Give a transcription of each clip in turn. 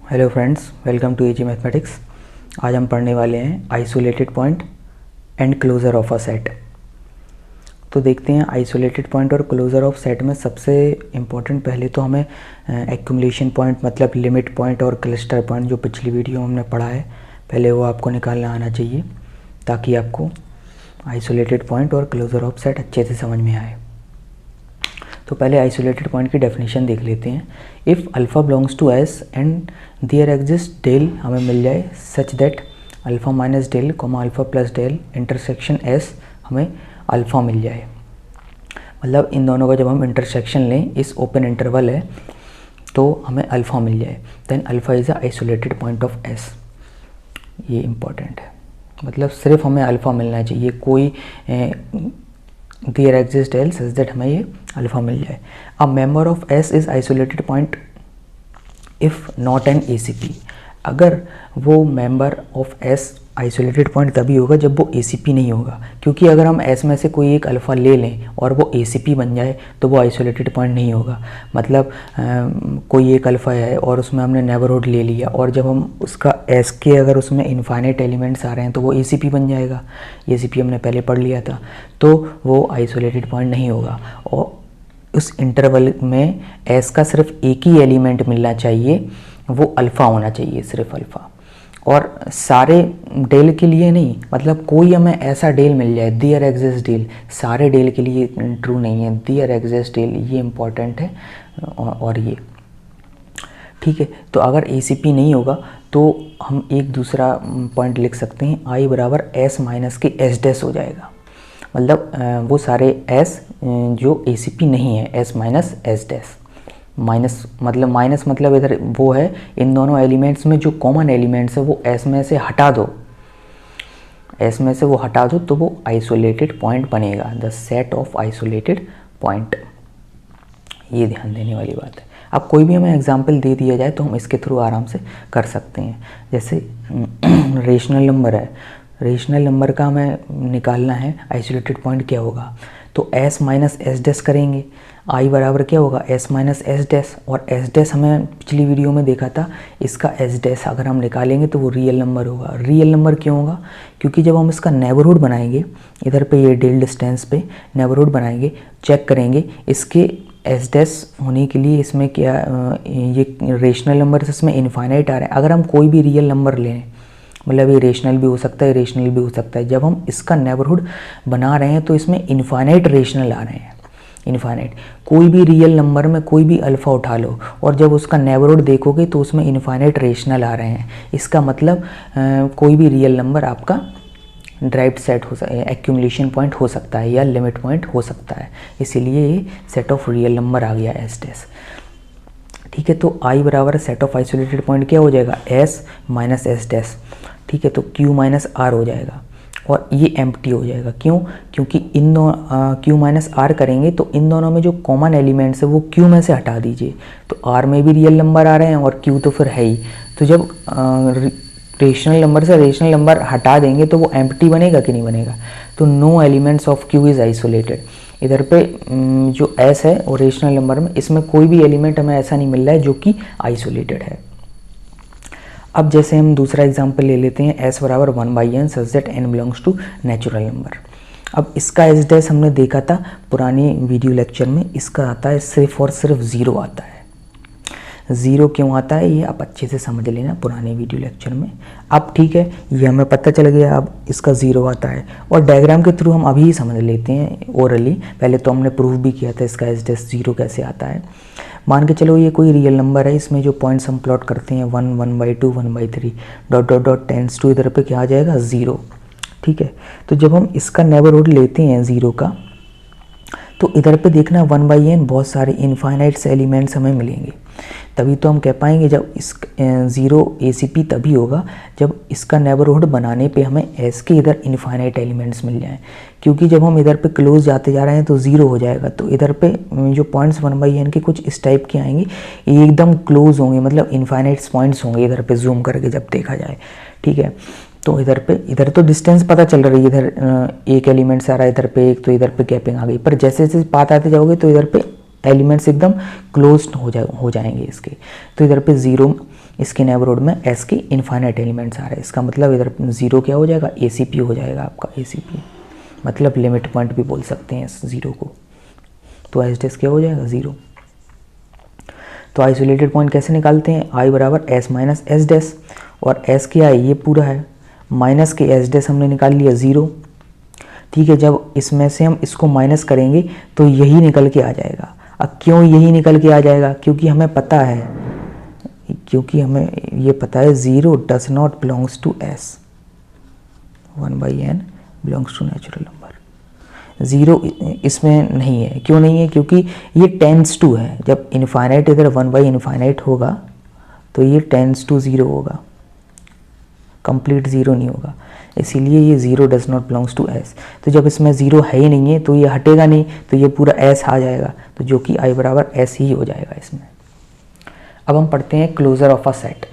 Hello friends, welcome to easy mathematics. आज हम पढ़ने वाले हैं isolated point and closure of a set. तो देखते हैं आइसोलेटेड पॉइंट और क्लोजर ऑफ सेट में सबसे इम्पोर्टेंट पहले तो हमें एक्यूमुलेशन पॉइंट मतलब लिमिट पॉइंट और क्लस्टर पॉइंट जो पिछली वीडियो में हमने पढ़ा है पहले वो आपको निकालना आना चाहिए ताकि आपको आइसोलेटेड पॉइंट और क्लोजर ऑफ सेट अच्छे से समझ में आए। तो पहले आइसोलेटेड पॉइंट की डेफिनेशन देख लेते हैं। If alpha belongs to S and there exist del हमें मिल जाए such that alpha minus del comma alpha plus del intersection S हमें अल्फ़ा मिल जाए। मतलब इन दोनों का जब हम इंटरसेक्शन लें, इस ओपन इंटरवल है तो हमें अल्फ़ा मिल जाए, then alpha is a isolated point of S. ये इम्पॉर्टेंट है, मतलब सिर्फ हमें अल्फ़ा मिलना चाहिए, कोई there exist del such that हमें ये अल्फ़ा मिल जाए। A member of S is isolated point if not an ACP। अगर वो member of S isolated point तभी होगा जब वो ACP नहीं होगा, क्योंकि अगर हम एस में से कोई एक अल्फ़ा ले लें और वो ACP बन जाए तो वो आइसोलेटेड पॉइंट नहीं होगा। मतलब कोई एक अल्फ़ा है और उसमें हमने नेबरहुड ले लिया और जब हम उसका एस के अगर उसमें इनफाइनाइट एलिमेंट्स आ रहे हैं तो वो ACP बन जाएगा। ACP हमने पहले पढ़ लिया था, तो वो आइसोलेटेड पॉइंट नहीं होगा। और उस इंटरवल में एस का सिर्फ एक ही एलिमेंट मिलना चाहिए, वो अल्फ़ा होना चाहिए, सिर्फ अल्फ़ा। और सारे डेल के लिए नहीं, मतलब कोई हमें ऐसा डेल मिल जाए देयर एग्जिस्ट डेल, सारे डेल के लिए ट्रू नहीं है, देयर एग्जिस्ट डेल ये इम्पॉर्टेंट है। और ये ठीक है। तो अगर ACP नहीं होगा तो हम एक दूसरा पॉइंट लिख सकते हैं, आई बराबर एस माइनस के एस डैश हो जाएगा। मतलब वो सारे एस जो ACP नहीं है, S minus S dash. Minus मतलब इधर वो है, इन दोनों एलिमेंट्स में जो कॉमन एलिमेंट्स है वो एस में से हटा दो, एस में से वो हटा दो तो वो आइसोलेटेड पॉइंट बनेगा, the set of isolated point. ये ध्यान देने वाली बात है। अब कोई भी हमें एग्जांपल दे दिया जाए तो हम इसके थ्रू आराम से कर सकते हैं। जैसे रेशनल नंबर है, रेशनल नंबर का हमें निकालना है आइसोलेटेड पॉइंट क्या होगा, तो एस माइनस एस डैश करेंगे। आई बराबर क्या होगा, एस माइनस एस डैश, और एस डैश हमें पिछली वीडियो में देखा था, इसका एस डैश अगर हम निकालेंगे तो वो रियल नंबर होगा। रियल नंबर क्यों होगा, क्योंकि जब हम इसका नेबरहुड बनाएंगे, इधर पे ये डेल डिस्टेंस पे नेबरहुड बनाएंगे, चेक करेंगे इसके एस डैश होने के लिए इसमें क्या ये रेशनल नंबर से इसमें इनफाइनाइट आ रहा है। अगर हम कोई भी रियल नंबर लें, मतलब ये रेशनल भी हो सकता है, रेशनल भी हो सकता है, जब हम इसका नेबरहुड बना रहे हैं तो इसमें इनफाइनाइट रेशनल आ रहे हैं, इनफाइनाइट। कोई भी रियल नंबर में कोई भी अल्फ़ा उठा लो और जब उसका नेबरहुड देखोगे तो उसमें इनफाइनाइट रेशनल आ रहे हैं। इसका मतलब कोई भी रियल नंबर आपका ड्राइव्ड सेट हो सकता है, एक्यूमुलेशन पॉइंट हो सकता है या लिमिट पॉइंट हो सकता है, इसीलिए ये सेट ऑफ रियल नंबर आ गया एस डैश। ठीक है, तो आई बराबर सेट ऑफ आइसोलेटेड पॉइंट क्या हो जाएगा, एस माइनस एस डैश। ठीक है, तो Q माइनस आर हो जाएगा और ये एम्प्टी हो जाएगा। क्यों, क्योंकि इन दोनों Q माइनस आर करेंगे तो इन दोनों में जो कॉमन एलिमेंट्स है वो Q में से हटा दीजिए, तो R में भी रियल नंबर आ रहे हैं और Q तो फिर है ही। तो जब रेशनल नंबर से रेशनल नंबर हटा देंगे तो वो एम्प्टी बनेगा कि नहीं बनेगा, तो no elements of Q is isolated. इधर पे जो S है और रेशनल नंबर में इसमें कोई भी एलिमेंट हमें ऐसा नहीं मिल रहा है जो कि आइसोलेटेड है। अब जैसे हम दूसरा एग्जांपल ले लेते हैं, s बराबर 1/n such that n belongs to natural number. अब इसका एस डैश हमने देखा था पुरानी वीडियो लेक्चर में, इसका आता है सिर्फ और सिर्फ 0 आता है। 0 क्यों आता है ये आप अच्छे से समझ लेना पुराने वीडियो लेक्चर में। अब ठीक है, ये हमें पता चल गया अब इसका 0 आता है, और डायग्राम के थ्रू हम अभी ही समझ लेते हैं ओरली। पहले तो हमने प्रूफ भी किया था इसका एस डैश 0 कैसे आता है। मान के चलो ये कोई रियल नंबर है, इसमें जो पॉइंट्स हम प्लॉट करते हैं 1, 1/2, 1/3 dot dot dot tends to, इधर पे क्या आ जाएगा 0। ठीक है, तो जब हम इसका नेबरहुड लेते हैं 0 का, तो इधर पे देखना 1/n बहुत सारे इनफाइनाइट से एलिमेंट्स हमें मिलेंगे, तभी तो हम कह पाएंगे जब इस 0 ACP तभी होगा जब इसका नेबरहुड बनाने पे हमें S के इधर इनफाइनाइट एलिमेंट्स मिल जाएं। क्योंकि जब हम इधर पे क्लोज जाते जा रहे हैं तो 0 हो जाएगा, तो इधर पे जो पॉइंट्स 1/n के कुछ इस टाइप के आएंगे, ये एकदम क्लोज होंगे, मतलब इनफाइनाइट पॉइंट्स होंगे इधर पे जूम करके जब देखा जाए। ठीक है, तो इधर तो डिस्टेंस पता चल रही है, इधर एक एलिमेंट आ रहा है, इधर पे एक, तो इधर पे गैपिंग आ गई, पर जैसे जैसे पात आते जाओगे तो इधर पे एलिमेंट्स एकदम क्लोज हो जाएंगे इसके। तो इधर पे 0 इसके नेबरहुड में एस के इनफाइनाइट एलिमेंट्स आ रहे हैं, इसका मतलब इधर 0 क्या हो जाएगा, ACP हो जाएगा आपका, ACP मतलब लिमिट पॉइंट भी बोल सकते हैं इस 0 को। तो एस डैश क्या हो जाएगा, 0। तो आइसोलेटेड पॉइंट कैसे निकालते हैं, आई बराबर एस माइनस एस डैश, और एस क्या है, ये पूरा है, माइनस के एस डैश हमने निकाल लिया 0। ठीक है, जब इसमें से हम इसको माइनस करेंगे तो यही निकल के आ जाएगा। अब क्यों यही निकल के आ जाएगा, क्योंकि हमें पता है, क्योंकि हमें ये पता है 0 does not belongs to S, 1/n belongs to natural number. 0 इसमें नहीं है, क्यों नहीं है, क्योंकि ये टेंस टू है। जब इनफाइनाइट इधर 1/इनफाइनाइट होगा तो ये टेंस टू 0 होगा, कंप्लीट 0 नहीं होगा, इसीलिए ये 0 does not belongs to S. तो जब इसमें 0 है ही नहीं है तो ये हटेगा नहीं, तो ये पूरा एस आ जाएगा, तो जो कि आई बराबर एस ही हो जाएगा इसमें। अब हम पढ़ते हैं क्लोजर ऑफ अ सेट।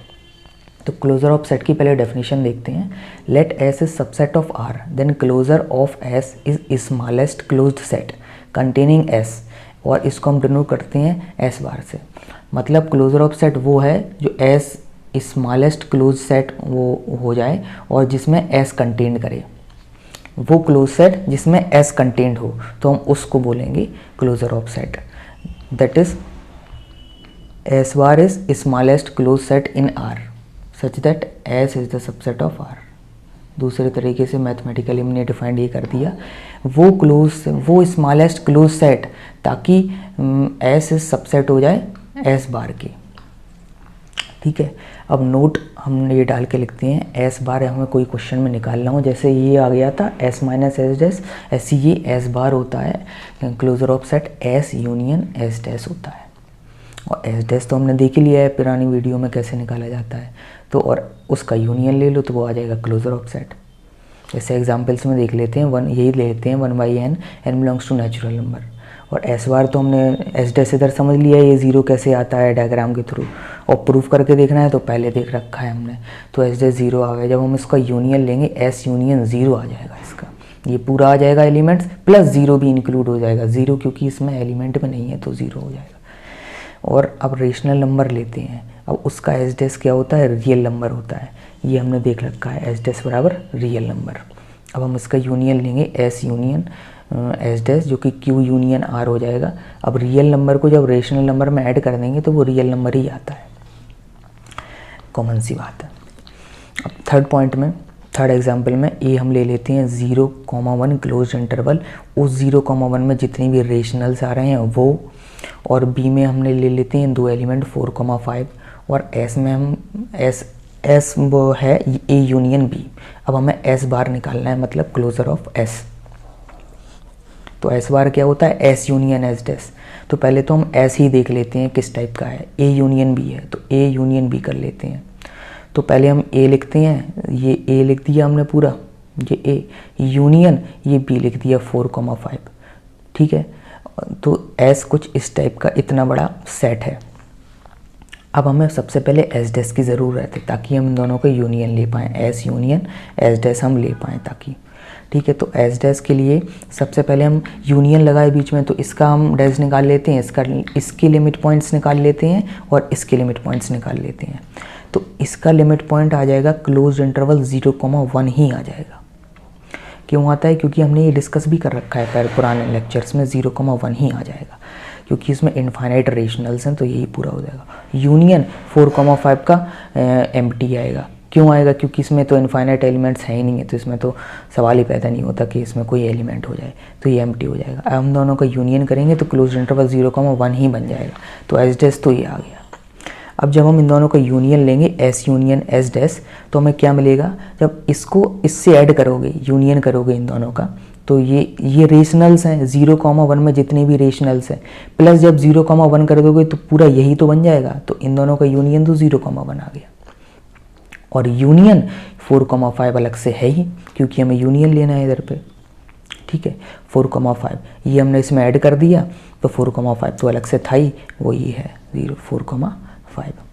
तो क्लोजर ऑफ सेट की पहले डेफिनेशन देखते हैं। Let S is subset of R, then closure of S is smallest closed set containing S, और इसको हम डिनोट करते हैं एस बार से। मतलब क्लोजर ऑफ सेट वो है जो एस स्मॉलेस्ट क्लोज सेट वो हो जाए और जिसमें एस कंटेन करे, वो क्लोज सेट जिसमें एस कंटेंट हो, तो हम उसको बोलेंगे closure of set. That is S bar is smallest close set in R such that S is the subset of R. दूसरे तरीके से मैथमेटिकली हमने डिफाइंड ये कर दिया, वो स्मॉलेस्ट क्लोज सेट ताकि एस इज सबसेट हो जाए एस बार के। ठीक है, अब नोट हम ये डाल के लिखते हैं, एस बार हमें कोई क्वेश्चन में निकालना हो, जैसे ये आ गया था एस माइनस एस डैश, ऐसे ये एस बार होता है closure of set S union S dash होता है। और एस डैश तो हमने देख ही लिया है पुरानी वीडियो में कैसे निकाला जाता है, तो और उसका यूनियन ले लो तो वो आ जाएगा क्लोजर ऑफ सेट। जैसे एग्जांपल्स में देख लेते हैं, यही ले लेते हैं 1/n, n belongs to natural number. और एस बार तो हमने एस डैश इधर समझ लिया है, ये 0 कैसे आता है डायग्राम के थ्रू, और प्रूफ करके देखना है तो पहले देख रखा है हमने। तो एस डैश 0 आ गया, जब हम इसका यूनियन लेंगे एस यूनियन 0 आ जाएगा इसका, ये पूरा आ जाएगा एलिमेंट्स प्लस 0 भी इंक्लूड हो जाएगा, 0 क्योंकि इसमें एलिमेंट में नहीं है तो 0 हो जाएगा। और अब रेशनल नंबर लेते हैं, अब उसका एस डैश क्या होता है, रियल नंबर होता है, ये हमने देख रखा है, एस डैश बराबर रियल नंबर। अब हम इसका यूनियन लेंगे एस यूनियन एस डैश, जो कि क्यू यूनियन आर हो जाएगा। अब रियल नंबर को जब रेशनल नंबर में ऐड कर देंगे तो वो रियल नंबर ही आता है, कॉमन सी बात है। अब थर्ड एग्जाम्पल में ए हम ले लेते हैं 0,1 क्लोज इंटरवल, उस 0,1 में जितनी भी रेशनल्स आ रहे हैं वो, और बी में हमने ले लेते हैं 2 एलिमेंट 4,5, और एस में हम एस वो है ए यूनियन बी। अब हमें एस बार निकालना है, मतलब क्लोजर ऑफ एस। तो एस बार क्या होता है, एस यूनियन एस डैश। तो पहले तो हम एस ही देख लेते हैं किस टाइप का है, ए यूनियन बी है तो ए यूनियन बी कर लेते हैं। तो पहले हम ए लिखते हैं, ये ए लिख दिया हमने पूरा, ये ए यूनियन ये बी लिख दिया 4,5। ठीक है, तो एस कुछ इस टाइप का इतना बड़ा सेट है। अब हमें सबसे पहले एस डैश की ज़रूरत है ताकि हम दोनों को यूनियन ले पाएँ, एस यूनियन एस डैश हम ले पाएँ ताकि। ठीक है, तो एस डैश के लिए सबसे पहले हम यूनियन लगाए बीच में, तो इसका हम डैश निकाल लेते हैं, इसके लिमिट पॉइंट्स निकाल लेते हैं और इसके लिमिट पॉइंट्स निकाल लेते हैं। तो इसका लिमिट पॉइंट आ जाएगा क्लोज इंटरवल 0,1 ही आ जाएगा। क्यों आता है, क्योंकि हमने ये डिस्कस भी कर रखा है पहले पुराने लेक्चर्स में, 0,1 ही आ जाएगा क्योंकि इसमें इनफाइनाइट रेशनल्स हैं, तो यही पूरा हो जाएगा। यूनियन 4,5 का एम्प्टी आएगा, क्यों आएगा, क्योंकि इसमें तो इनफाइनाइट एलिमेंट्स है ही नहीं है, तो इसमें तो सवाल ही पैदा नहीं होता कि इसमें कोई एलिमेंट हो जाए, तो ये एम्प्टी हो जाएगा। अब हम दोनों का यूनियन करेंगे तो क्लोज इंटरवल 0,1 ही बन जाएगा, तो एस डैश तो ये आ गया। अब जब हम इन दोनों का यूनियन लेंगे एस यूनियन एस डैश, तो हमें क्या मिलेगा, जब इसको इससे ऐड करोगे, यूनियन करोगे इन दोनों का, तो ये रेशनल्स हैं 0,1 में जितने भी रेशनल्स हैं, प्लस जब 0,1 कर दोगे तो पूरा यही तो बन जाएगा, तो इन दोनों का यूनियन तो 0,1 आ गया। और यूनियन 4,5 अलग से है ही, क्योंकि हमें यूनियन लेना है इधर पे। ठीक है, 4,5 ये हमने इसमें ऐड कर दिया, तो 4,5 तो अलग से था ही, वो ये है 4,5।